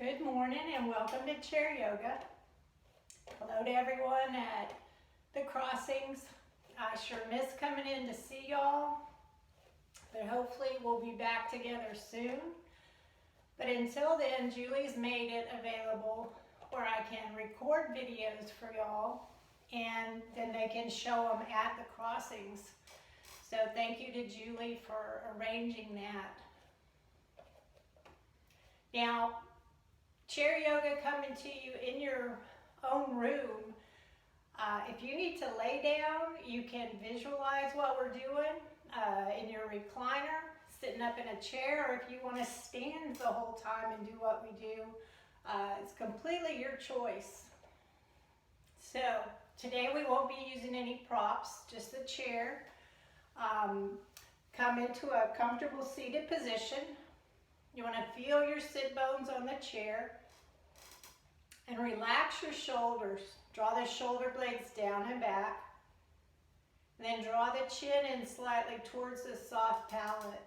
Good morning and welcome to Chair Yoga. Hello to everyone at the crossings. I sure miss coming in to see y'all, but hopefully we'll be back together soon. But until then, Julie's made it available where I can record videos for y'all and then they can show them at the crossings. So thank you to Julie for arranging that. Now, Chair Yoga coming to you in your own room. If you need to lay down, you can visualize what we're doing in your recliner, sitting up in a chair, or if you want to stand the whole time and do what we do, it's completely your choice. So today we won't be using any props, just the chair. Come into a comfortable seated position. You want to feel your sit bones on the chair and relax your shoulders. Draw the shoulder blades down and back. And then draw the chin in slightly towards the soft palate.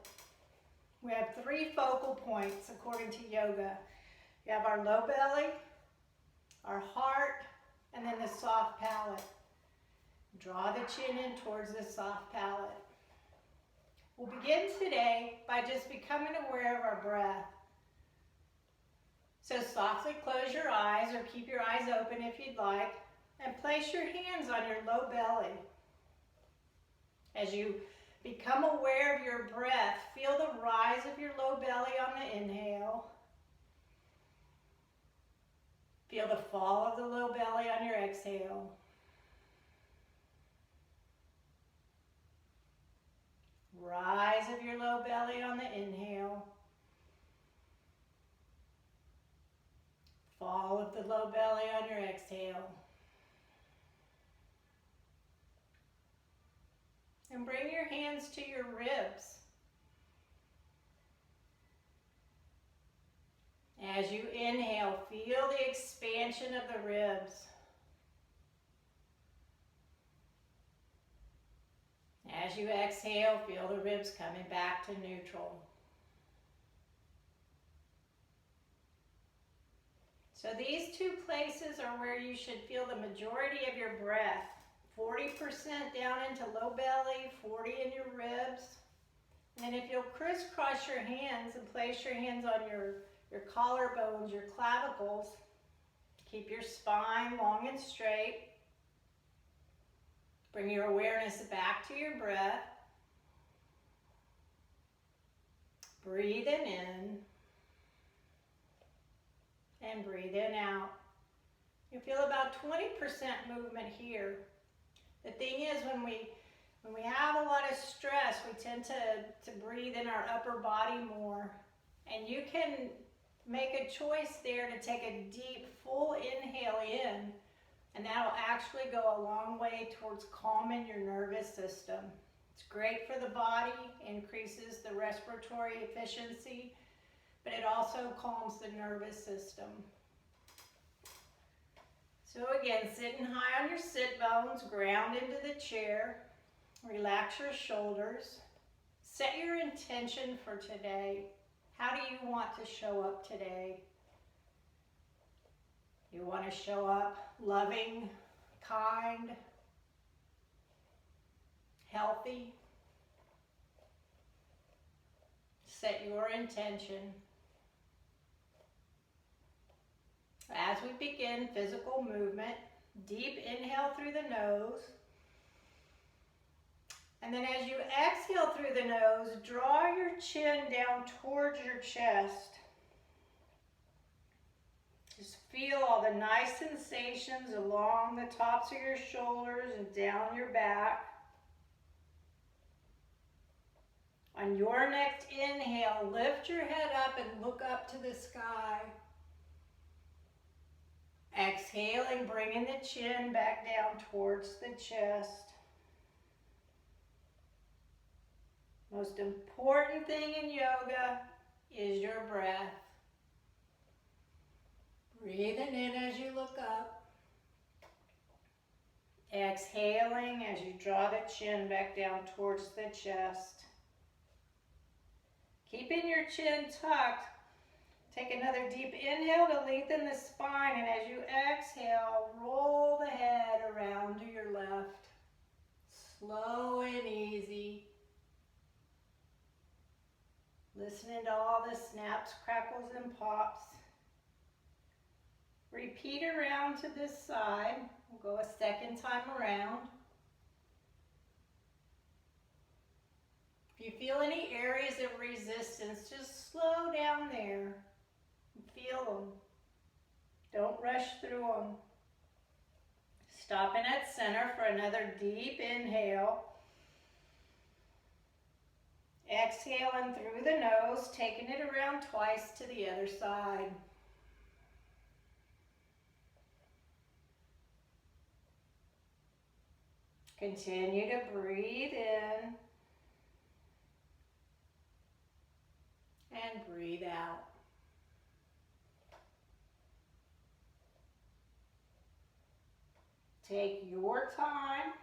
We have 3 focal points according to yoga. You have our low belly, our heart, and then the soft palate. Draw the chin in towards the soft palate. We'll begin today by just becoming aware of our breath. So softly close your eyes or keep your eyes open if you'd like, and place your hands on your low belly. As you become aware of your breath, feel the rise of your low belly on the inhale. Feel the fall of the low belly on your exhale. Rise of your low belly on the inhale. Fall of the low belly on your exhale. And bring your hands to your ribs. As you inhale, feel the expansion of the ribs. As you exhale, feel the ribs coming back to neutral. So these 2 places are where you should feel the majority of your breath. 40% down into low belly, 40 in your ribs. And if you'll crisscross your hands and place your hands on your collarbones, your clavicles, keep your spine long and straight. Bring your awareness back to your breath. Breathing in and breathing out. You feel about 20% movement here. The thing is, when we have a lot of stress, we tend to breathe in our upper body more. And you can make a choice there to take a deep, full inhale in. And that'll actually go a long way towards calming your nervous system. It's great for the body, increases the respiratory efficiency, but it also calms the nervous system. So again, sitting high on your sit bones, ground into the chair, relax your shoulders, set your intention for today. How do you want to show up today? You want to show up loving, kind, healthy. Set your intention. As we begin physical movement, deep inhale through the nose. And then as you exhale through the nose, draw your chin down towards your chest. Just feel all the nice sensations along the tops of your shoulders and down your back. On your next inhale, lift your head up and look up to the sky. Exhaling, bringing the chin back down towards the chest. Most important thing in yoga is your breath. Breathing in as you look up. Exhaling as you draw the chin back down towards the chest. Keeping your chin tucked, Take another deep inhale to lengthen the spine, and as you exhale, roll the head around to your left. Slow and easy. Listening to all the snaps, crackles, and pops. Repeat around to this side. We'll go a second time around. If you feel any areas of resistance, just slow down there and feel them. Don't rush through them. Stopping at center for another deep inhale. Exhaling through the nose, taking it around twice to the other side. Continue to breathe in and breathe out. Take your time.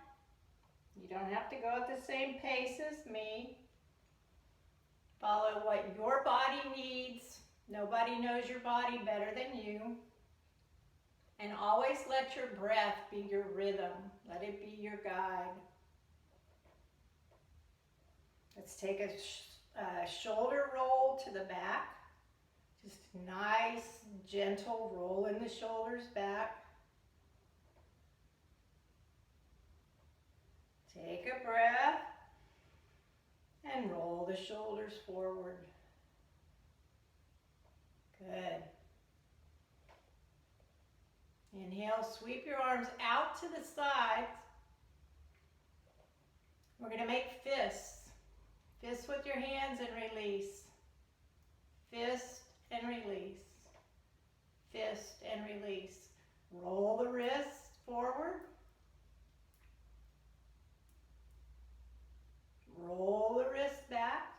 You don't have to go at the same pace as me. Follow what your body needs. Nobody knows your body better than you. And always let your breath be your rhythm. Let it be your guide. Let's take a shoulder roll to the back. Just a nice, gentle roll in the shoulders back. Take a breath and roll the shoulders forward. Good. Inhale, sweep your arms out to the sides. We're going to make fists. Fists with your hands and release. Fist and release. Fist and release. Roll the wrists forward. Roll the wrists back.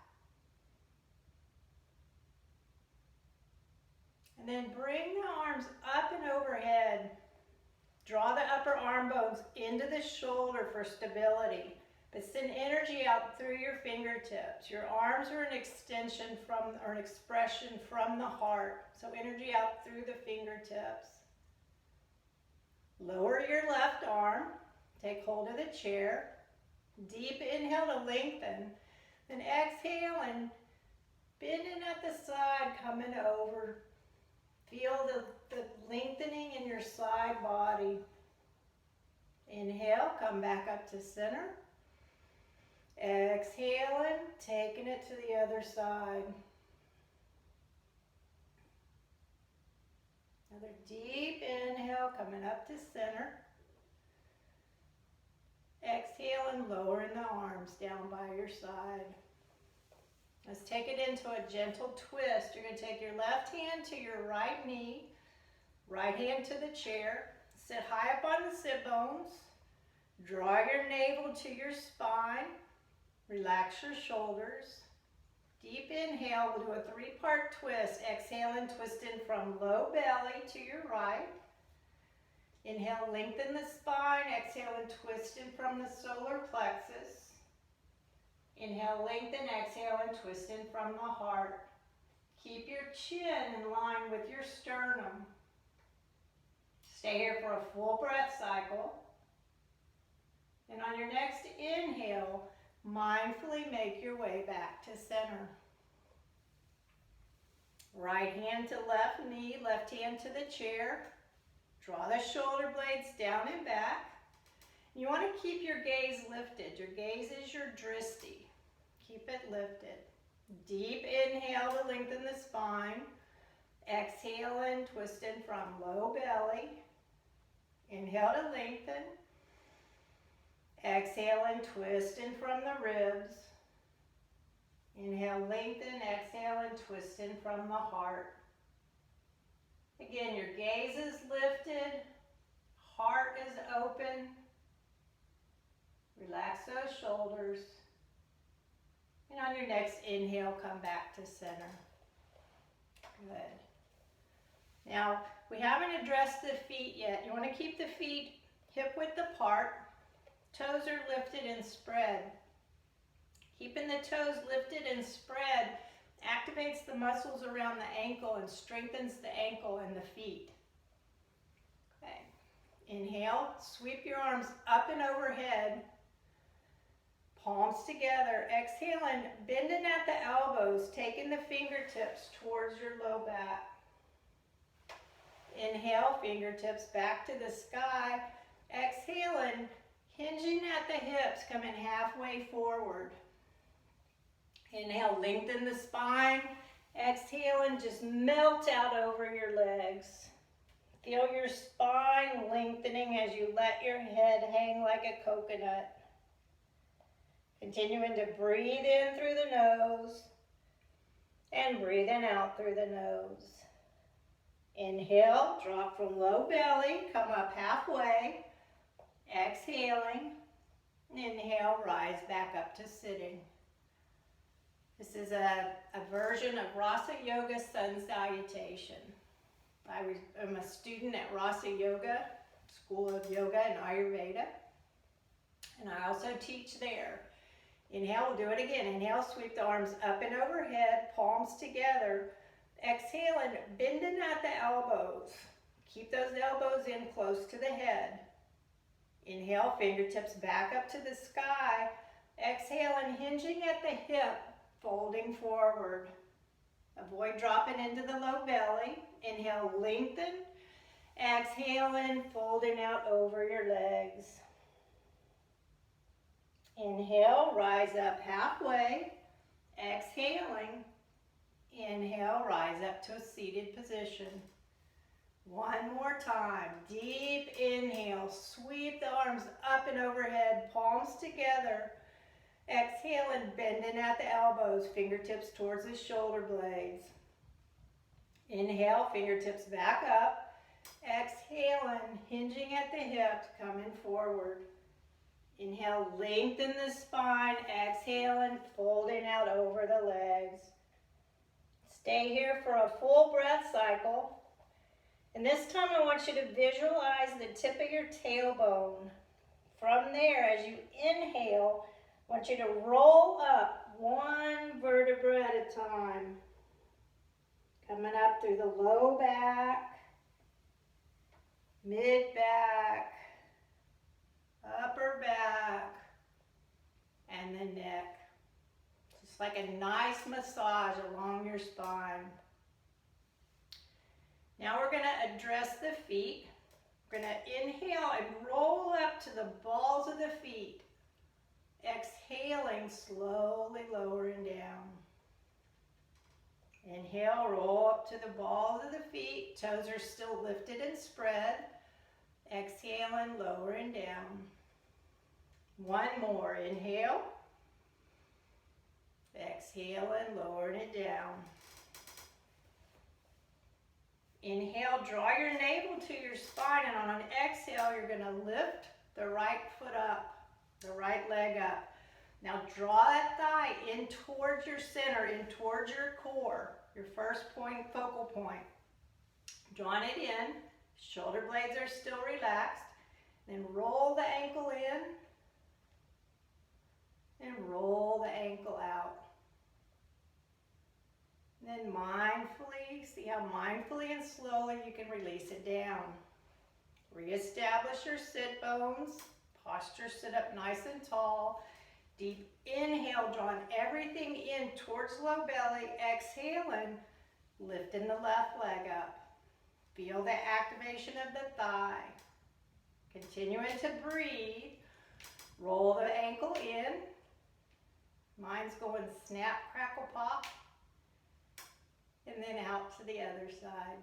And then bring the arms up and overhead. Draw the upper arm bones into the shoulder for stability. But send energy out through your fingertips. Your arms are an extension from, or an expression from the heart. So energy out through the fingertips. Lower your left arm. Take hold of the chair. Deep inhale to lengthen. Then exhale and bending at the side, coming over. Feel the lengthening in your side body. Inhale, come back up to center. Exhaling, taking it to the other side. Another deep inhale, coming up to center. Exhale and lowering the arms down by your side. Let's take it into a gentle twist. You're going to take your left hand to your right knee, right hand to the chair. Sit high up on the sit bones. Draw your navel to your spine. Relax your shoulders. Deep inhale, we'll do a three-part twist. Exhaling, twisting from low belly to your right. Inhale, lengthen the spine. Exhale and twist in from the solar plexus. Inhale, lengthen. Exhale and twist in from the heart. Keep your chin in line with your sternum. Stay here for a full breath cycle. And on your next inhale, mindfully make your way back to center. Right hand to left knee, left hand to the chair. Draw the shoulder blades down and back. You want to keep your gaze lifted. Your gaze is your drishti. Keep it lifted. Deep inhale to lengthen the spine. Exhale and twist in from low belly. Inhale to lengthen. Exhale and twist in from the ribs. Inhale, lengthen. Exhale and twist in from the heart. Again, your gaze is lifted, heart is open. Relax those shoulders. And on your next inhale, come back to center. Good. Now, we haven't addressed the feet yet. You want to keep the feet hip width apart. Toes are lifted and spread. Keeping the toes lifted and spread activates activates the muscles around the ankle and strengthens the ankle and the feet. Okay. Inhale, sweep your arms up and overhead, palms together. Exhaling, bending at the elbows, taking the fingertips towards your low back. Inhale, fingertips back to the sky. Exhaling, hinging at the hips, coming halfway forward. Inhale, lengthen the spine. Exhaling, just melt out over your legs. Feel your spine lengthening as you let your head hang like a coconut. Continuing to breathe in through the nose and breathing out through the nose. Inhale, drop from low belly, come up halfway. Exhaling, inhale, rise back up to sitting. This is a version of Rasa Yoga Sun Salutation. I am a student at Rasa Yoga, School of Yoga and Ayurveda, and I also teach there. Inhale, we'll do it again. Inhale, sweep the arms up and overhead, palms together. Exhaling, bending at the elbows. Keep those elbows in close to the head. Inhale, fingertips back up to the sky. Exhaling, hinging at the hip, folding forward. Avoid dropping into the low belly. Inhale, lengthen. Exhaling, folding out over your legs. Inhale, rise up halfway. Exhaling, inhale, rise up to a seated position. One more time. Deep inhale. Sweep the arms up and overhead, palms together. Exhaling, bending at the elbows, fingertips towards the shoulder blades. Inhale, fingertips back up. Exhaling, hinging at the hips, coming forward. Inhale, lengthen the spine. Exhaling, folding out over the legs. Stay here for a full breath cycle. And this time I want you to visualize the tip of your tailbone. From there, as you inhale, I want you to roll up one vertebra at a time. Coming up through the low back, mid back, upper back, and the neck. Just like a nice massage along your spine. Now we're going to address the feet. We're going to inhale and roll up to the balls of the feet. Exhaling, slowly lowering down. Inhale, roll up to the balls of the feet. Toes are still lifted and spread. Exhaling, lowering down. One more. Inhale. Exhaling, lowering it down. Inhale, draw your navel to your spine, and on an exhale, you're going to lift the right foot up, the right leg up. Now draw that thigh in towards your center, in towards your core, your first point, focal point. Drawing it in, shoulder blades are still relaxed. Then roll the ankle in and roll the ankle out. Then mindfully, see how mindfully and slowly you can release it down. Reestablish your sit bones. Posture, sit up nice and tall. Deep inhale, drawing everything in towards low belly. Exhaling, lifting the left leg up. Feel the activation of the thigh. Continuing to breathe. Roll the ankle in. Mine's going snap, crackle, pop. And then out to the other side.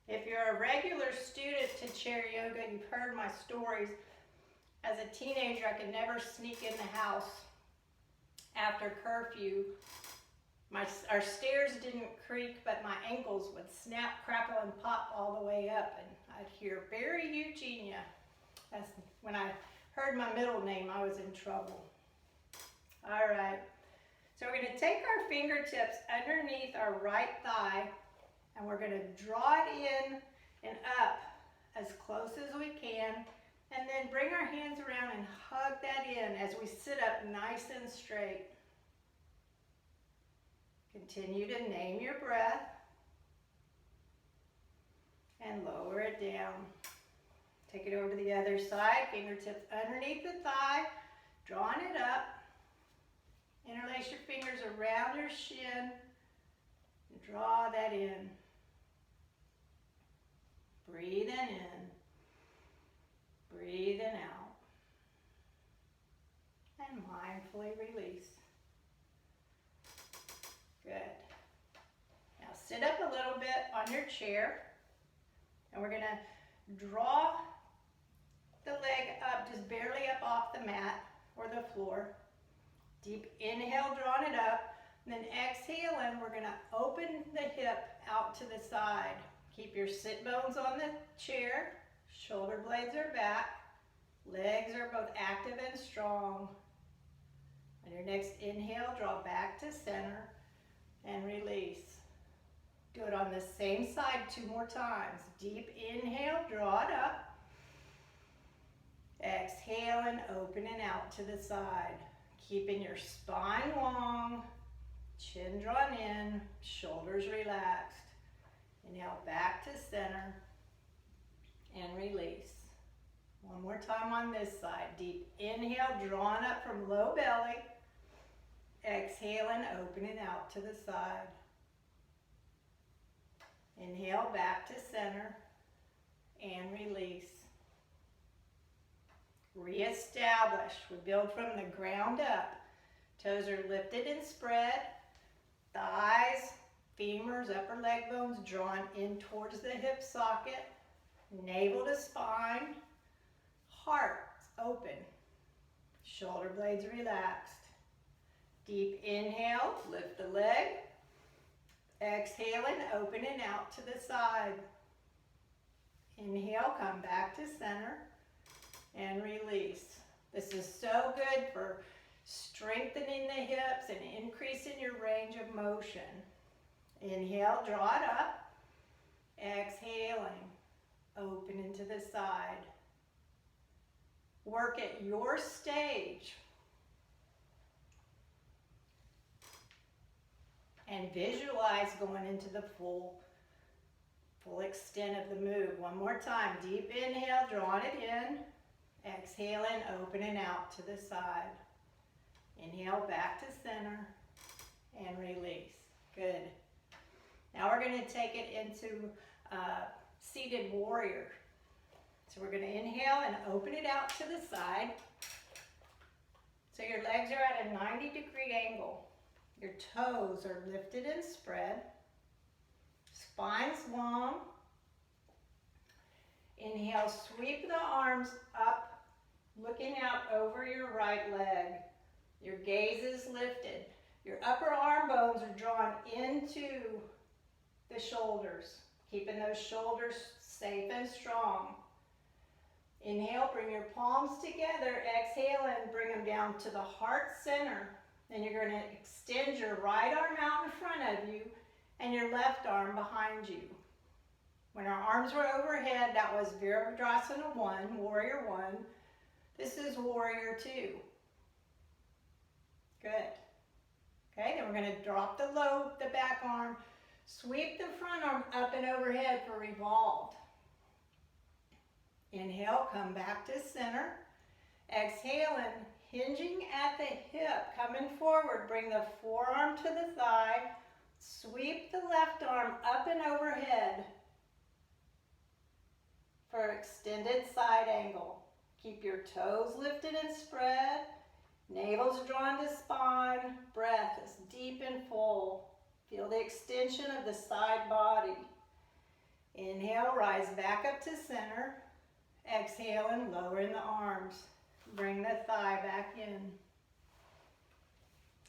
If you're a regular student to chair yoga, you've heard my stories. As a teenager, I could never sneak in the house after curfew. Our stairs didn't creak, but my ankles would snap, crackle, and pop all the way up. And I'd hear, "Barry Eugenia." That's when I heard my middle name, I was in trouble. All right. So we're going to take our fingertips underneath our right thigh, and we're going to draw it in and up as close as we can And then bring our hands around and hug that in as we sit up nice and straight. Continue to name your breath and lower it down. Take it over to the other side, fingertips underneath the thigh, drawing it up. Interlace your fingers around your shin and draw that in. Breathing in, breathing out, and mindfully release. Good. Now sit up a little bit on your chair, and we're going to draw the leg up, just barely up off the mat or the floor. Deep inhale, drawing it up, and then exhaling, we're going to open the hip out to the side. Keep your sit bones on the chair, shoulder blades are back, legs are both active and strong. On your next inhale, draw back to center and release. Do it on the same side 2 more times. Deep inhale, draw it up. Exhaling, opening out to the side. Keeping your spine long, chin drawn in, shoulders relaxed. Inhale back to center and release. One more time on this side. Deep inhale, drawing up from low belly. Exhaling, opening out to the side. Inhale back to center and release. Reestablish. We build from the ground up. Toes are lifted and spread. Thighs, femurs, upper leg bones drawn in towards the hip socket. Navel to spine. Heart open. Shoulder blades relaxed. Deep inhale, lift the leg. Exhaling, opening out to the side. Inhale, come back to center and release. This is so good for strengthening the hips and increasing your range of motion. Inhale, draw it up. Exhaling, open into the side. Work at your stage. And visualize going into the full extent of the move. One more time. Deep inhale, drawing it in. Exhaling, opening out to the side. Inhale back to center and release. Good. Now we're going to take it into seated warrior. So we're going to inhale and open it out to the side. So your legs are at a 90-degree angle. Your toes are lifted and spread. Spine's long. Inhale, sweep the arms up, looking out over your right leg. Your gaze is lifted. Your upper arm bones are drawn into the shoulders, keeping those shoulders safe and strong. Inhale, bring your palms together. Exhale and bring them down to the heart center. Then you're going to extend your right arm out in front of you and your left arm behind you. When our arms were overhead, that was Virabhadrasana 1, Warrior 1. This is Warrior 2. Good. Okay, then we're going to drop the back arm, sweep the front arm up and overhead for revolved. Inhale, come back to center. Exhaling, hinging at the hip, coming forward, bring the forearm to the thigh, sweep the left arm up and overhead for extended side angle. Keep your toes lifted and spread, navel's drawn to spine, breath is deep and full. Feel the extension of the side body. Inhale, rise back up to center. Exhale and lower in the arms. Bring the thigh back in.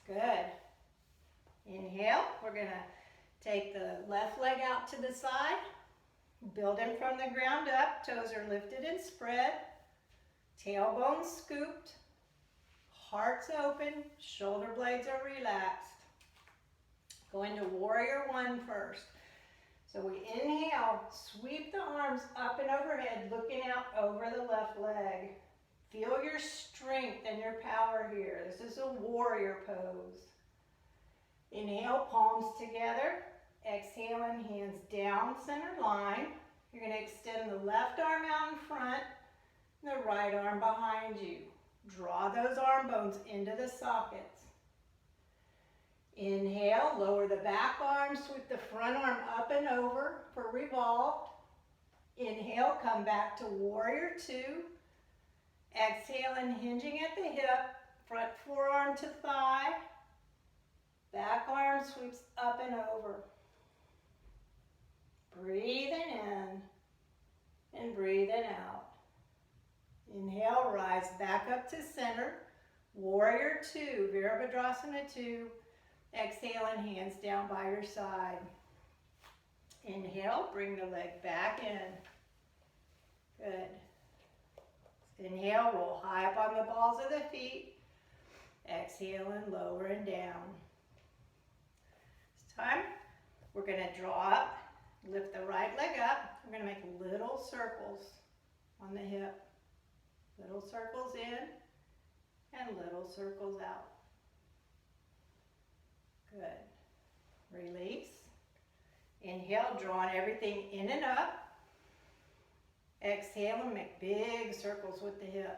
Good. Inhale, we're going to take the left leg out to the side. Building from the ground up, toes are lifted and spread. Tailbone scooped. Heart's open, shoulder blades are relaxed. Going to Warrior 1 first. So we inhale, sweep the arms up and overhead, looking out over the left leg. Feel your strength and your power here. This is a warrior pose. Inhale, palms together. Exhaling, hands down center line. You're going to extend the left arm out in front, the right arm behind you. Draw those arm bones into the sockets. Inhale, lower the back arm, sweep the front arm up and over for revolved. Inhale, come back to warrior two. Exhale and hinging at the hip, front forearm to thigh. Back arm sweeps up and over. Breathing in and breathing out. Inhale, rise back up to center. Warrior two, Virabhadrasana 2. Exhale and hands down by your side. Inhale, bring the leg back in. Good. Inhale, roll high up on the balls of the feet. Exhale and lower and down. This time, we're going to draw up, lift the right leg up. We're going to make little circles on the hip. Little circles in and little circles out. Good. Release. Inhale, drawing everything in and up. Exhale and make big circles with the hip.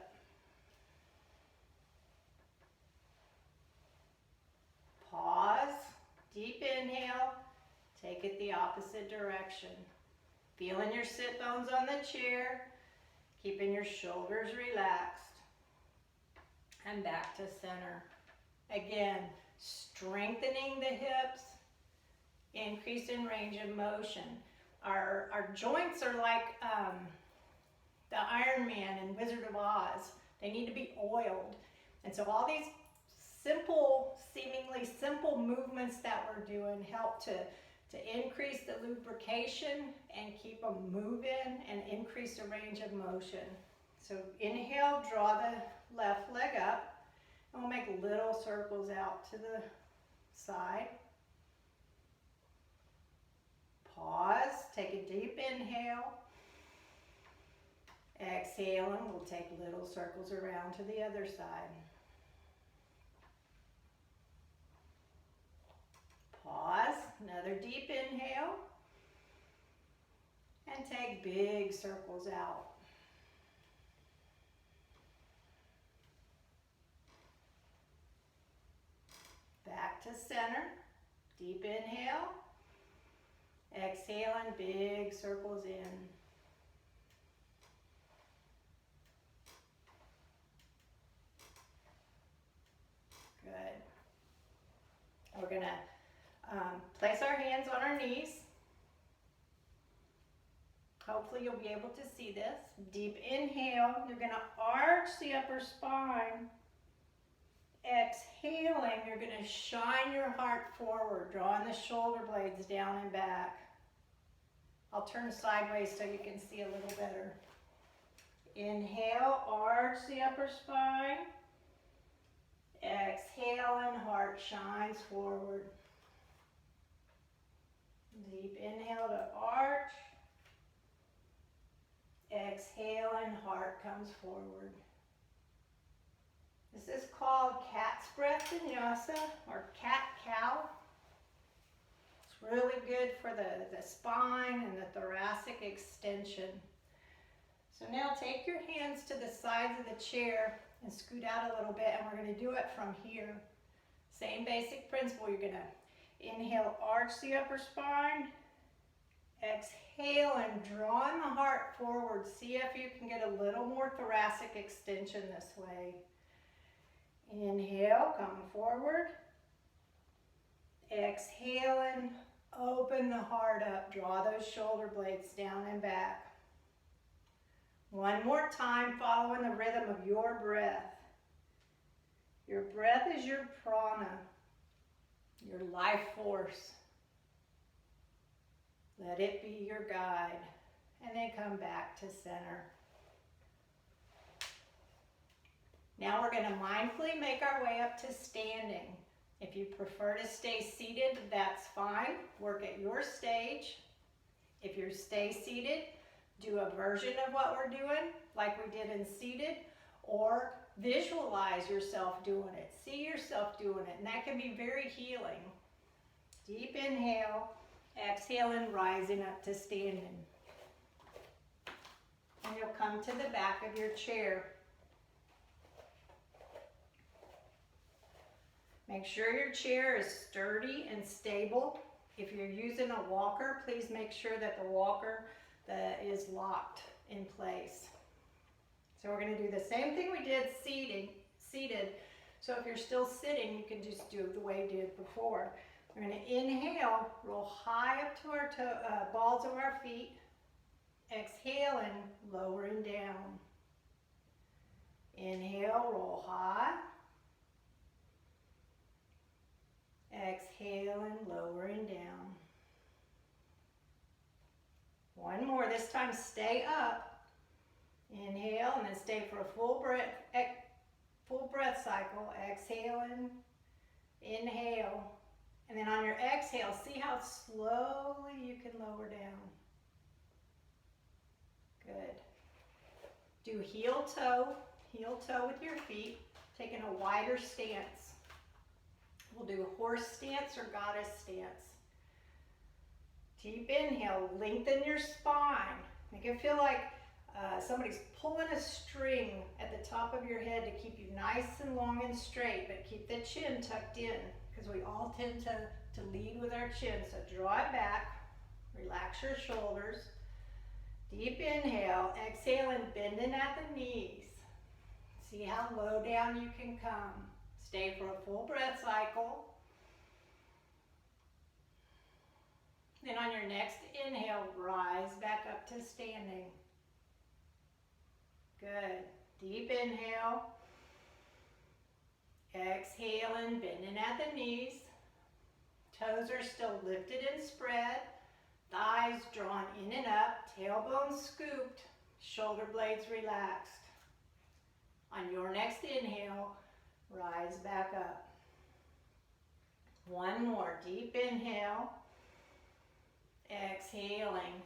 Pause. Deep inhale. Take it the opposite direction. Feeling your sit bones on the chair. Keeping your shoulders relaxed. And back to center. Again, strengthening the hips, increase in range of motion. Our joints are like the Iron Man in Wizard of Oz. They need to be oiled. And so all these simple, seemingly simple movements that we're doing help to increase the lubrication and keep them moving and increase the range of motion. So inhale, draw the left leg up. And we'll make little circles out to the side. Pause, take a deep inhale. Exhale, and we'll take little circles around to the other side. Pause, another deep inhale. And take big circles out. Back to center. Deep inhale. Exhale and big circles in. Good. We're going to place our hands on our knees. Hopefully you'll be able to see this. Deep inhale. You're going to arch the upper spine. Exhaling, you're going to shine your heart forward, drawing the shoulder blades down and back. I'll turn sideways so you can see a little better. Inhale, arch the upper spine. Exhale and heart shines forward. Deep inhale to arch. Exhale and heart comes forward. This is called cat's breath vinyasa or cat-cow. It's really good for the spine and the thoracic extension. So now take your hands to the sides of the chair and scoot out a little bit, and we're going to do it from here. Same basic principle. You're going to inhale, arch the upper spine. Exhale and drawing the heart forward. See if you can get a little more thoracic extension this way. Inhale, come forward. Exhale and open the heart up. Draw those shoulder blades down and back. One more time, following the rhythm of your breath. Your breath is your prana, your life force. Let it be your guide. And then come back to center. Now we're going to mindfully make our way up to standing. If you prefer to stay seated, that's fine. Work at your stage. If you stay seated, do a version of what we're doing, like we did in seated, or visualize yourself doing it. See yourself doing it, and that can be very healing. Deep inhale, exhale, and rising up to standing. And you'll come to the back of your chair. Make sure your chair is sturdy and stable. If you're using a walker, please make sure that the walker is locked in place. So we're going to do the same thing we did seated. So if you're still sitting, you can just do it the way you did before. We're going to inhale, roll high up to our balls of our feet. Exhaling, lowering down. Inhale, roll high. Exhaling, lowering down. One more, this time stay up. Inhale and then stay for a full breath cycle. Exhaling, inhale. And then on your exhale, see how slowly you can lower down. Good. Do heel toe with your feet, taking a wider stance. We'll do a horse stance or goddess stance. Deep inhale, lengthen your spine. Make it feel like somebody's pulling a string at the top of your head to keep you nice and long and straight, but keep the chin tucked in, because we all tend to lead with our chin. So draw it back, relax your shoulders. Deep inhale, exhale, and bending at the knees. See how low down you can come. Stay for a full breath cycle. Then on your next inhale, rise back up to standing. Good. Deep inhale. Exhaling, bending at the knees. Toes are still lifted and spread. Thighs drawn in and up. Tailbone scooped. Shoulder blades relaxed. On your next inhale, rise back up. One more. Deep inhale. Exhaling.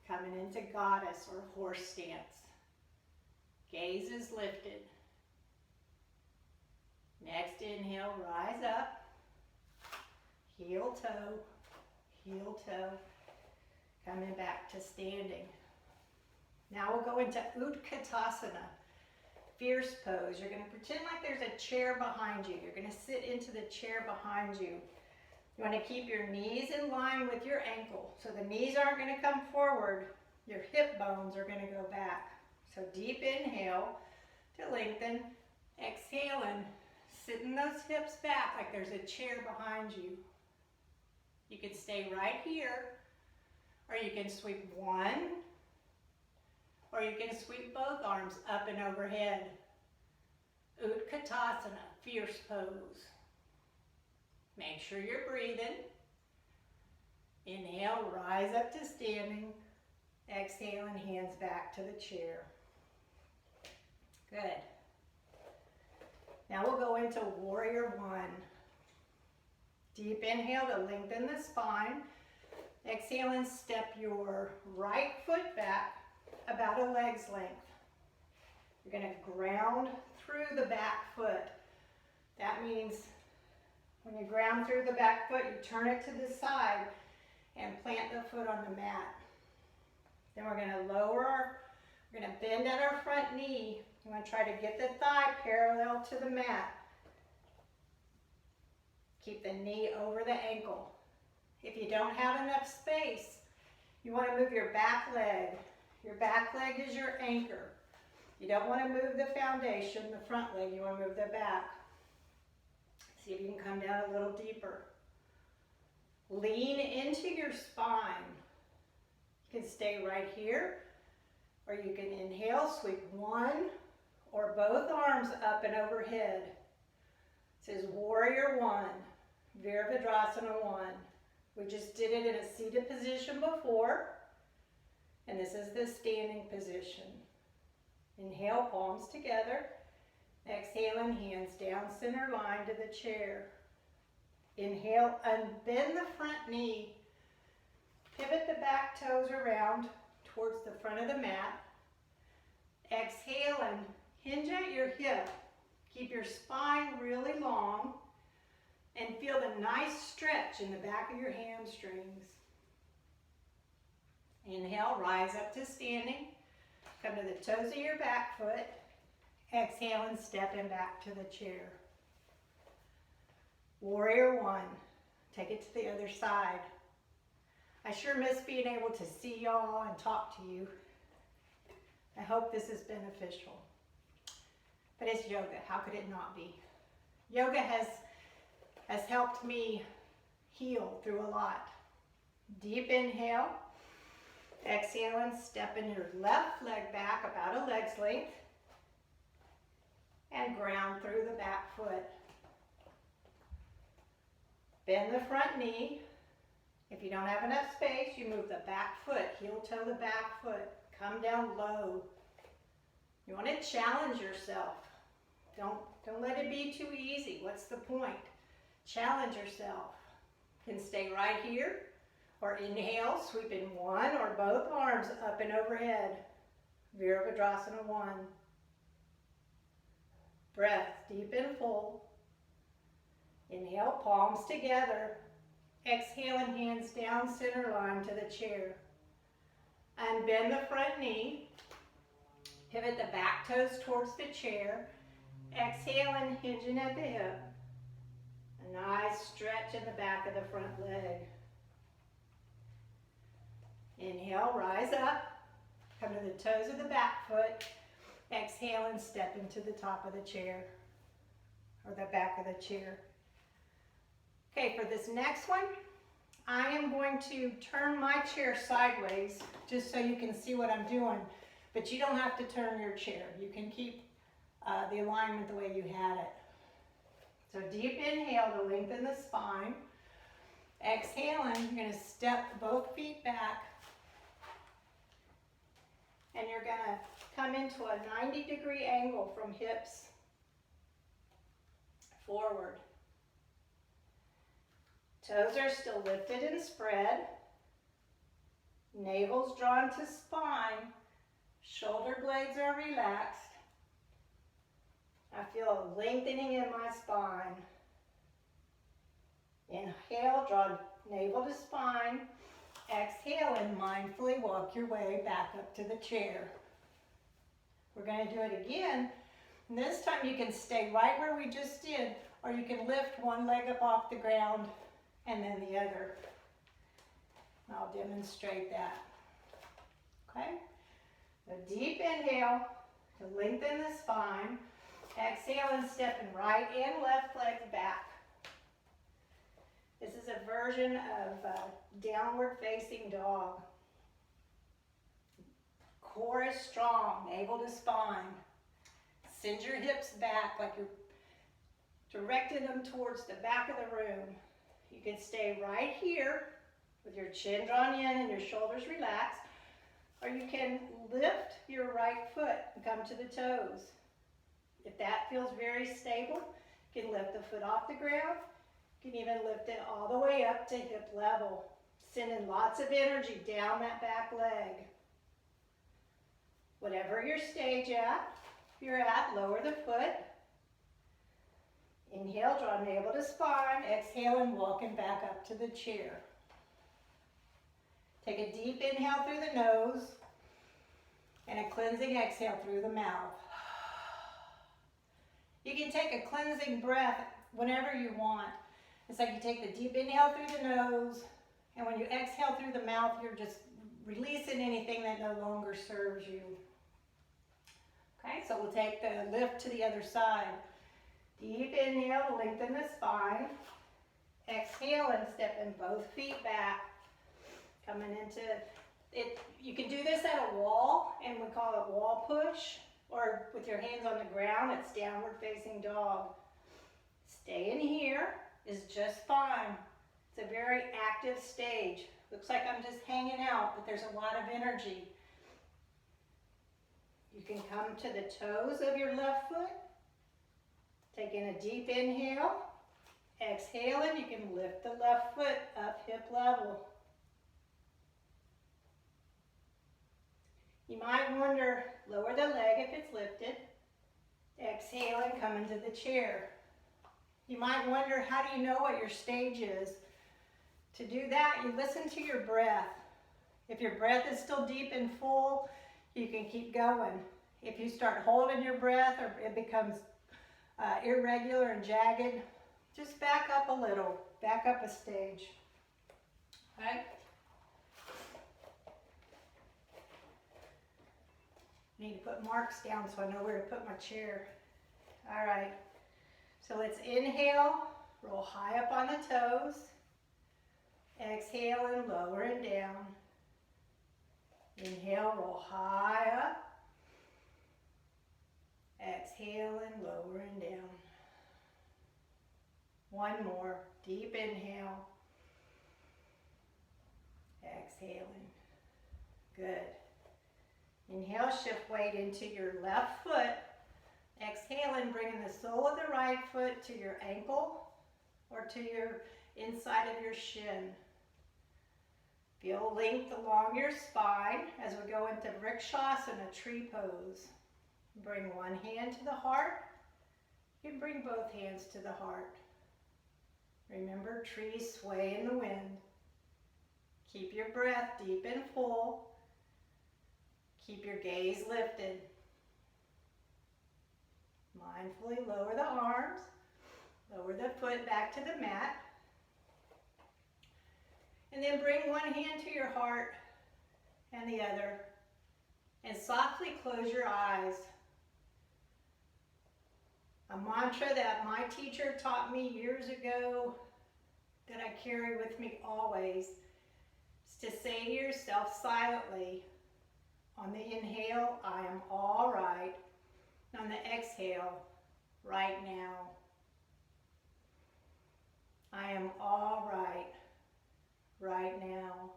Coming into goddess or horse stance. Gaze is lifted. Next inhale, rise up. Heel toe. Heel toe. Coming back to standing. Now we'll go into Utkatasana. Fierce pose. You're going to pretend like there's a chair behind you. You're going to sit into the chair behind you. You want to keep your knees in line with your ankle. So the knees aren't going to come forward. Your hip bones are going to go back. So deep inhale to lengthen. Exhaling. Sitting those hips back like there's a chair behind you. You can stay right here, or you can sweep one, or you can sweep both arms up and overhead. Utkatasana, fierce pose. Make sure you're breathing. Inhale, rise up to standing. Exhale, and hands back to the chair. Good. Now we'll go into Warrior One. Deep inhale to lengthen the spine. Exhale and step your right foot back about a leg's length. You're going to ground through the back foot. That means when you ground through the back foot, you turn it to the side and plant the foot on the mat. Then we're going to we're going to bend at our front knee. You want to try to get the thigh parallel to the mat. Keep the knee over the ankle. If you don't have enough space, you want to move your back leg. Your back leg is your anchor. You don't want to move the foundation, the front leg. You want to move the back. See if you can come down a little deeper. Lean into your spine. You can stay right here, or you can inhale, sweep one or both arms up and overhead. It says Warrior One, Virabhadrasana 1. We just did it in a seated position before, and this is the standing position. Inhale, palms together. Exhaling, hands down center line to the chair. Inhale, unbend the front knee. Pivot the back toes around towards the front of the mat. Exhale and hinge at your hip. Keep your spine really long and feel the nice stretch in the back of your hamstrings. Inhale, rise up to standing. Come to the toes of your back foot. Exhale and step in back to the chair. Warrior one. Take it to the other side. I sure miss being able to see y'all and talk to you. I hope this is beneficial. But it's yoga. How could it not be? Yoga has helped me heal through a lot. Deep inhale. Exhale and step in your left leg back about a leg's length. And ground through the back foot. Bend the front knee. If you don't have enough space, you move the back foot, heel toe the back foot. Come down low. You want to challenge yourself. Don't let it be too easy. What's the point? Challenge yourself. You can stay right here, or inhale, sweeping one or both arms up and overhead. Virabhadrasana 1. Breath deep and full. Inhale, palms together. Exhale and hands down center line to the chair. And bend the front knee. Pivot the back toes towards the chair. Exhale and hinging at the hip. A nice stretch in the back of the front leg. Inhale, rise up. Come to the toes of the back foot. Exhale and step into the top of the chair, or the back of the chair. Okay, for this next one, I am going to turn my chair sideways just so you can see what I'm doing, but you don't have to turn your chair. You can keep the alignment the way you had it. So deep inhale to lengthen the spine. Exhaling, you're going to step both feet back, and you're going to come into a 90-degree angle from hips forward. Toes are still lifted and spread. Navel's drawn to spine. Shoulder blades are relaxed. I feel a lengthening in my spine. Inhale, draw navel to spine. Exhale and mindfully walk your way back up to the chair. We're going to do it again. And this time you can stay right where we just did, or you can lift one leg up off the ground and then the other. I'll demonstrate that. Okay? A deep inhale to lengthen the spine. Exhale and stepping right and left legs back. This is a version of downward facing dog. Core is strong, navel to spine. Send your hips back like you're directing them towards the back of the room. You can stay right here with your chin drawn in and your shoulders relaxed, or you can lift your right foot and come to the toes. If that feels very stable, you can lift the foot off the ground. You can even lift it all the way up to hip level, sending lots of energy down that back leg. Whatever your stage you're at, lower the foot. Inhale, draw navel to spine. Exhale and walking back up to the chair. Take a deep inhale through the nose and a cleansing exhale through the mouth. You can take a cleansing breath whenever you want. It's like you take the deep inhale through the nose, and when you exhale through the mouth, you're just releasing anything that no longer serves you. Okay, so we'll take the lift to the other side. Deep inhale to lengthen the spine. Exhale and stepping both feet back. Coming into it. You can do this at a wall, and we call it wall push, or with your hands on the ground, it's downward facing dog. Staying here is just fine. It's a very active stage. Looks like I'm just hanging out, but there's a lot of energy. You can come to the toes of your left foot. Taking a deep inhale. Exhaling, you can lift the left foot up hip level. You might wonder, lower the leg if it's lifted. Exhale and come into the chair. You might wonder, how do you know what your stage is? To do that, you listen to your breath. If your breath is still deep and full, you can keep going. If you start holding your breath or it becomes irregular and jagged, just back up a little, back up a stage. Okay? I need to put marks down so I know where to put my chair. All right, so let's inhale, roll high up on the toes. Exhale and lower and down. Inhale, roll high up. Exhale and lower and down. One more, deep inhale. Exhaling. Good. Inhale, shift weight into your left foot. Exhale and bringing the sole of the right foot to your ankle or to your inside of your shin. Feel length along your spine as we go into Vrikshasana, tree pose. Bring one hand to the heart. You can bring both hands to the heart. Remember, trees sway in the wind. Keep your breath deep and full. Keep your gaze lifted. Mindfully lower the arms. Lower the foot back to the mat. And then bring one hand to your heart and the other. And softly close your eyes. A mantra that my teacher taught me years ago that I carry with me always is to say to yourself silently, on the inhale, I am all right. On the exhale, right now. I am all right, right now.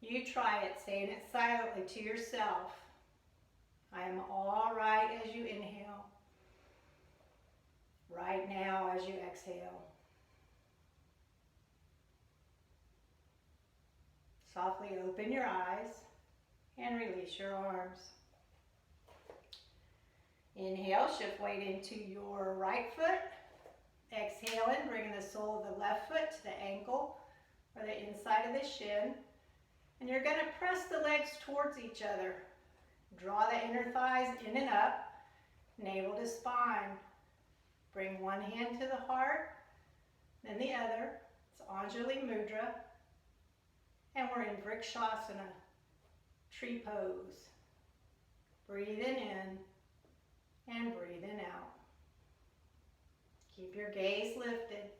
You try it, saying it silently to yourself. I am all right as you inhale. Right now as you exhale. Softly open your eyes and release your arms. Inhale, shift weight into your right foot. Exhale in, bringing the sole of the left foot to the ankle or the inside of the shin. And you're going to press the legs towards each other. Draw the inner thighs in and up, navel to spine. Bring one hand to the heart, then the other. It's Anjali Mudra. And we're in Vrikshasana, tree pose. Breathing in and breathing out. Keep your gaze lifted.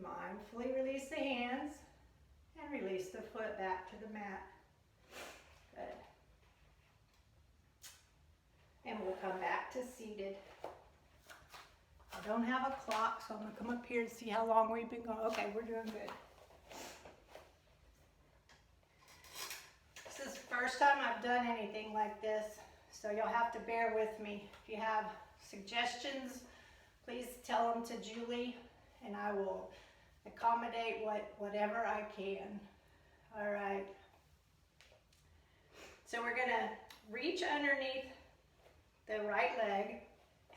Mindfully release the hands and release the foot back to the mat. Good. And we'll come back to seated. I don't have a clock, so I'm going to come up here and see how long we've been going. Okay, we're doing good. This is the first time I've done anything like this, so you'll have to bear with me. If you have suggestions, please tell them to Julie, and I will accommodate whatever I can. All right. So we're going to reach underneath the right leg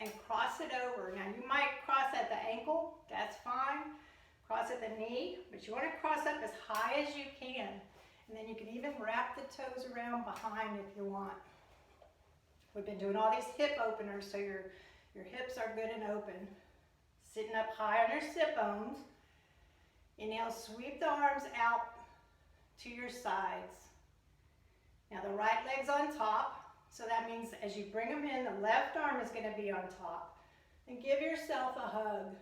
and cross it over. Now you might cross at the ankle, that's fine. Cross at the knee, but you want to cross up as high as you can. And then you can even wrap the toes around behind if you want. We've been doing all these hip openers so your hips are good and open. Sitting up high on your sit bones. Inhale, sweep the arms out to your sides. Now the right leg's on top. So that means as you bring them in, the left arm is going to be on top. And give yourself a hug.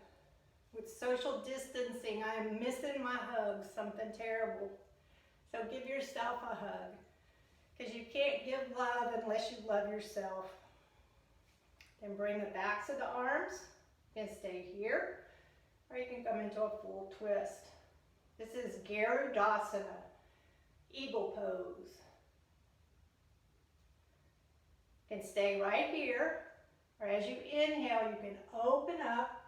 With social distancing, I am missing my hug, something terrible. So give yourself a hug. Because you can't give love unless you love yourself. Then bring the backs of the arms. You can stay here, or you can come into a full twist. This is Garudasana, Eagle pose. You can stay right here, or as you inhale, you can open up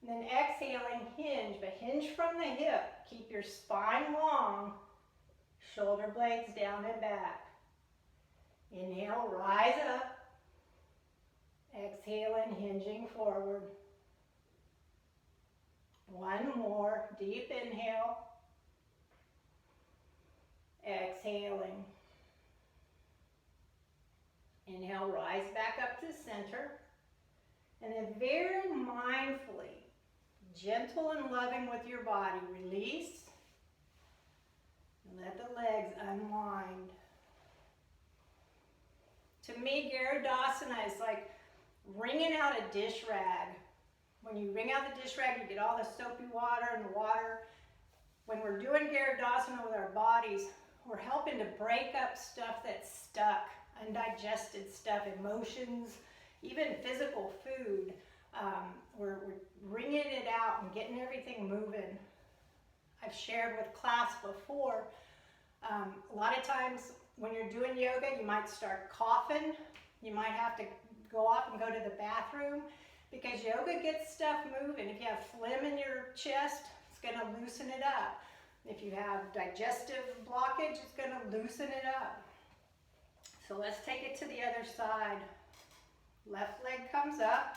And then exhaling, hinge, but hinge from the hip. Keep your spine long, shoulder blades down and back. Inhale, rise up. Exhaling, hinging forward. One more, deep inhale. Exhaling. Inhale, rise back up to center. And then very mindfully, gentle and loving with your body, release. And let the legs unwind. To me, Garudasana is like wringing out a dish rag. When you wring out the dish rag, you get all the soapy water and the water. When we're doing Garudasana with our bodies, we're helping to break up stuff that's stuck, undigested stuff, emotions, even physical food. We're wringing it out and getting everything moving. I've shared with class before, a lot of times when you're doing yoga, you might start coughing. You might have to go off and go to the bathroom because yoga gets stuff moving. If you have phlegm in your chest, it's going to loosen it up. If you have digestive blockage, it's going to loosen it up. So let's take it to the other side. Left leg comes up.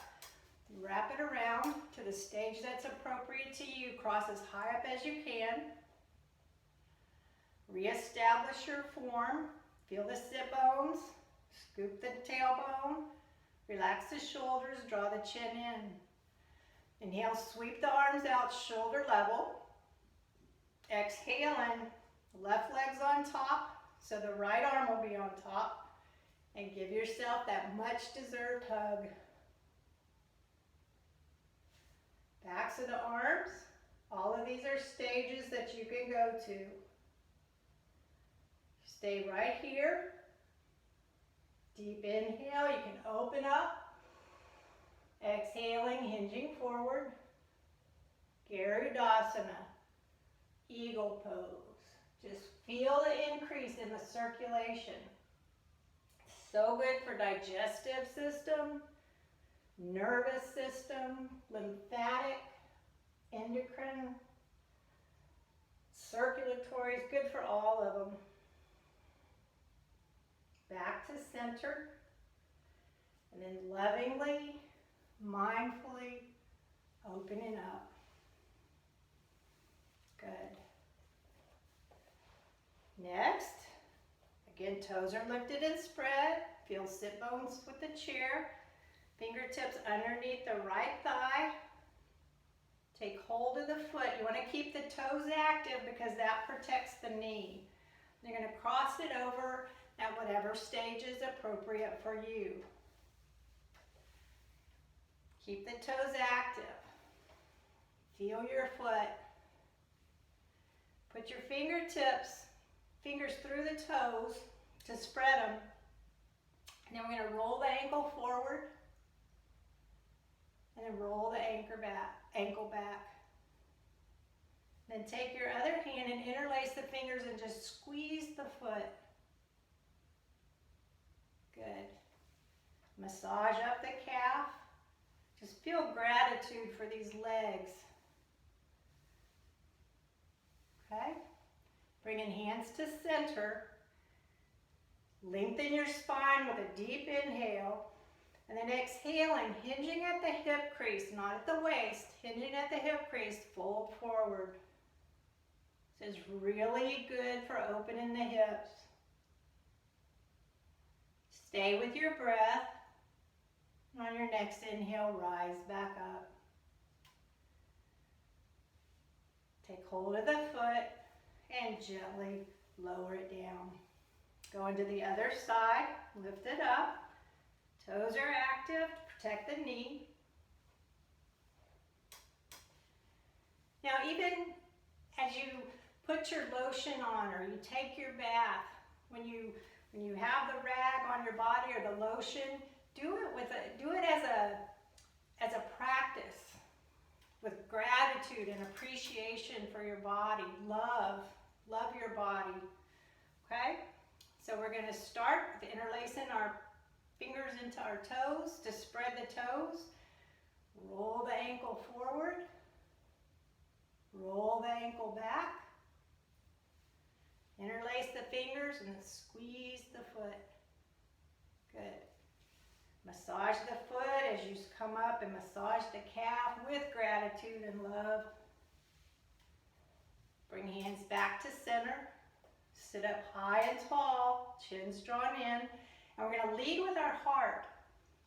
Wrap it around to the stage that's appropriate to you. Cross as high up as you can. Reestablish your form. Feel the sit bones. Scoop the tailbone. Relax the shoulders. Draw the chin in. Inhale, sweep the arms out shoulder level. Exhaling, left leg's on top, so the right arm will be on top. And give yourself that much deserved hug. Backs of the arms. All of these are stages that you can go to. Stay right here. Deep inhale, you can open up. Exhaling, hinging forward. Garudasana, eagle pose. Just feel the increase in the circulation. So good for digestive system, nervous system, lymphatic, endocrine, circulatory. It's good for all of them. Back to center. And then lovingly, mindfully, opening up. Good. Next. Again, toes are lifted and spread. Feel sit bones with the chair. Fingertips underneath the right thigh. Take hold of the foot. You want to keep the toes active because that protects the knee. You're going to cross it over at whatever stage is appropriate for you. Keep the toes active. Feel your foot. Put your fingers through the toes to spread them. And then we're going to roll the ankle forward. And then roll the ankle back. Then take your other hand and interlace the fingers and just squeeze the foot. Good. Massage up the calf. Just feel gratitude for these legs. Okay? Bringing hands to center. Lengthen your spine with a deep inhale. And then exhaling, hinging at the hip crease, not at the waist. Hinging at the hip crease, fold forward. This is really good for opening the hips. Stay with your breath. On your next inhale, rise back up. Take hold of the foot and gently lower it down. Go into the other side, lift it up. Toes are active to protect the knee. Now even as you put your lotion on or you take your bath, when you have the rag on your body or the lotion, do it as a practice with gratitude and appreciation for your body. Love your body. Okay? So we're going to start with interlacing our fingers into our toes to spread the toes. Roll the ankle forward. Roll the ankle back. Interlace the fingers and squeeze the foot. Good. Massage the foot as you come up and massage the calf with gratitude and love. Bring hands back to center. Sit up high and tall, chins drawn in. And we're going to lead with our heart.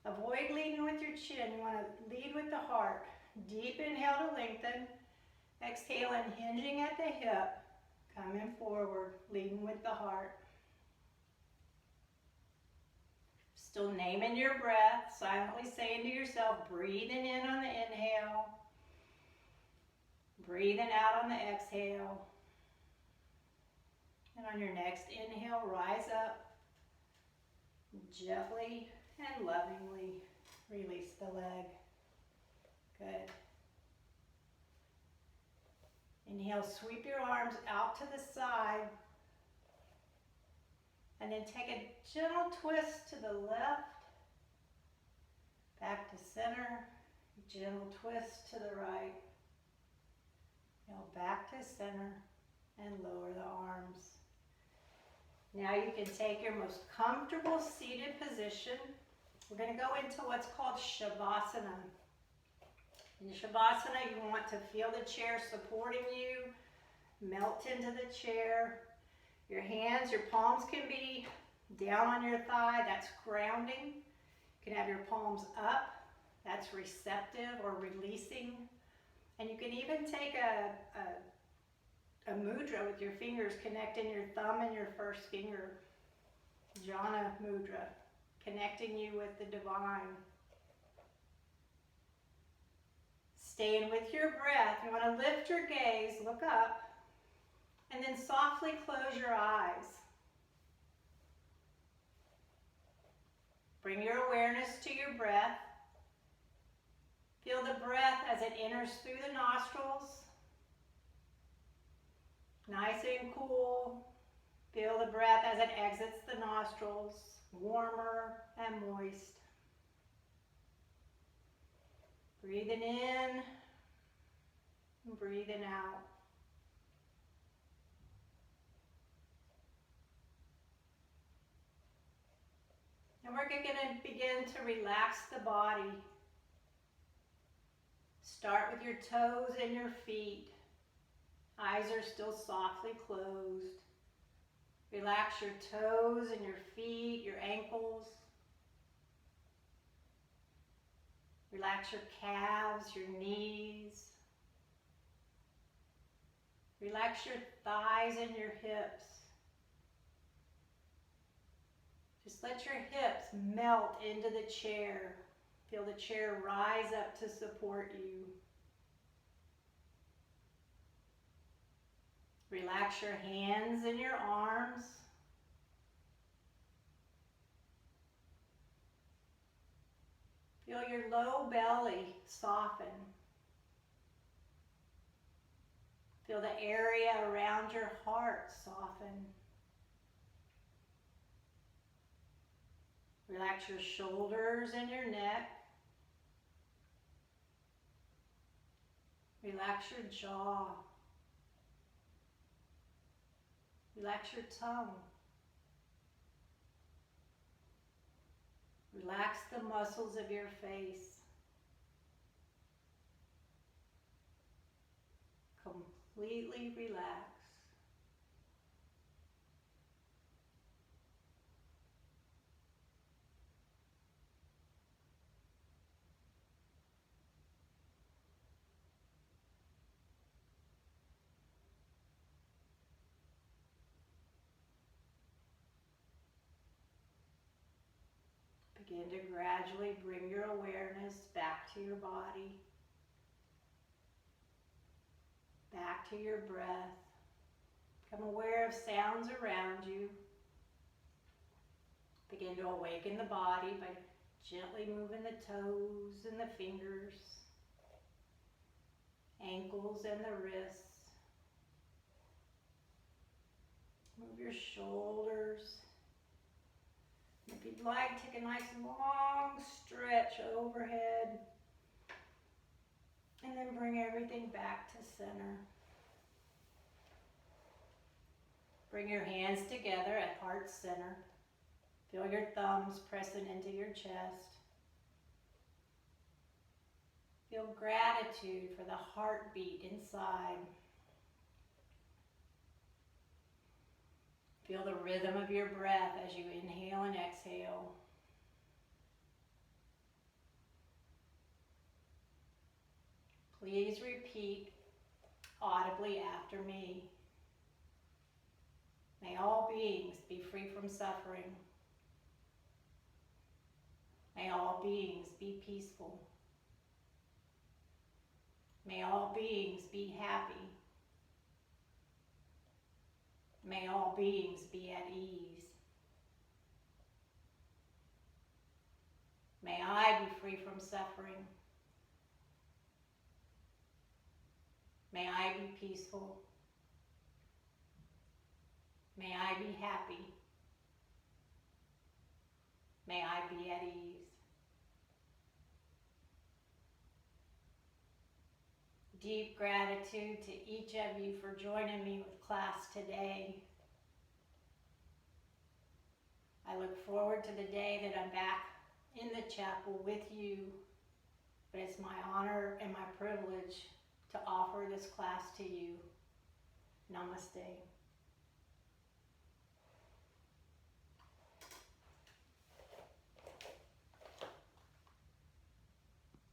Avoid leading with your chin. You want to lead with the heart. Deep inhale to lengthen. Exhale and hinging at the hip. Coming forward, leading with the heart. Still naming your breath, silently saying to yourself, breathing in on the inhale. Breathing out on the exhale. And on your next inhale, rise up. Gently and lovingly release the leg. Good. Inhale, sweep your arms out to the side. And then take a gentle twist to the left. Back to center. Gentle twist to the right. Now back to center and lower the arms. Now you can take your most comfortable seated position. We're going to go into what's called Shavasana. In Shavasana, you want to feel the chair supporting you, melt into the chair. Your hands, your palms can be down on your thigh, that's grounding. You can have your palms up, that's receptive or releasing. And you can even take a mudra with your fingers, connecting your thumb and your first finger. Jhana mudra, connecting you with the divine. Staying with your breath, you want to lift your gaze, look up, and then softly close your eyes. Bring your awareness to your breath. Feel the breath as it enters through the nostrils. Nice and cool. Feel the breath as it exits the nostrils, warmer and moist. Breathing in and breathing out. And we're going to begin to relax the body. Start with your toes and your feet. Eyes are still softly closed. Relax your toes and your feet, your ankles. Relax your calves, your knees. Relax your thighs and your hips. Just let your hips melt into the chair. Feel the chair rise up to support you. Relax your hands and your arms. Feel your low belly soften. Feel the area around your heart soften. Relax your shoulders and your neck. Relax your jaw. Relax your tongue. Relax the muscles of your face. Completely relax. Begin to gradually bring your awareness back to your body, back to your breath. Become aware of sounds around you. Begin to awaken the body by gently moving the toes and the fingers, ankles and the wrists. Move your shoulders. If you'd like, take a nice long stretch overhead. back to center. Bring your hands together at heart center. Feel your thumbs pressing into your chest. Feel gratitude for the heartbeat inside. Feel the rhythm of your breath as you inhale and exhale. Please repeat audibly after me. May all beings be free from suffering. May all beings be peaceful. May all beings be happy. May all beings be at ease. May I be free from suffering. May I be peaceful. May I be happy. May I be at ease. Deep gratitude to each of you for joining me with class today. I look forward to the day that I'm back in the chapel with you, but it's my honor and my privilege to offer this class to you. Namaste.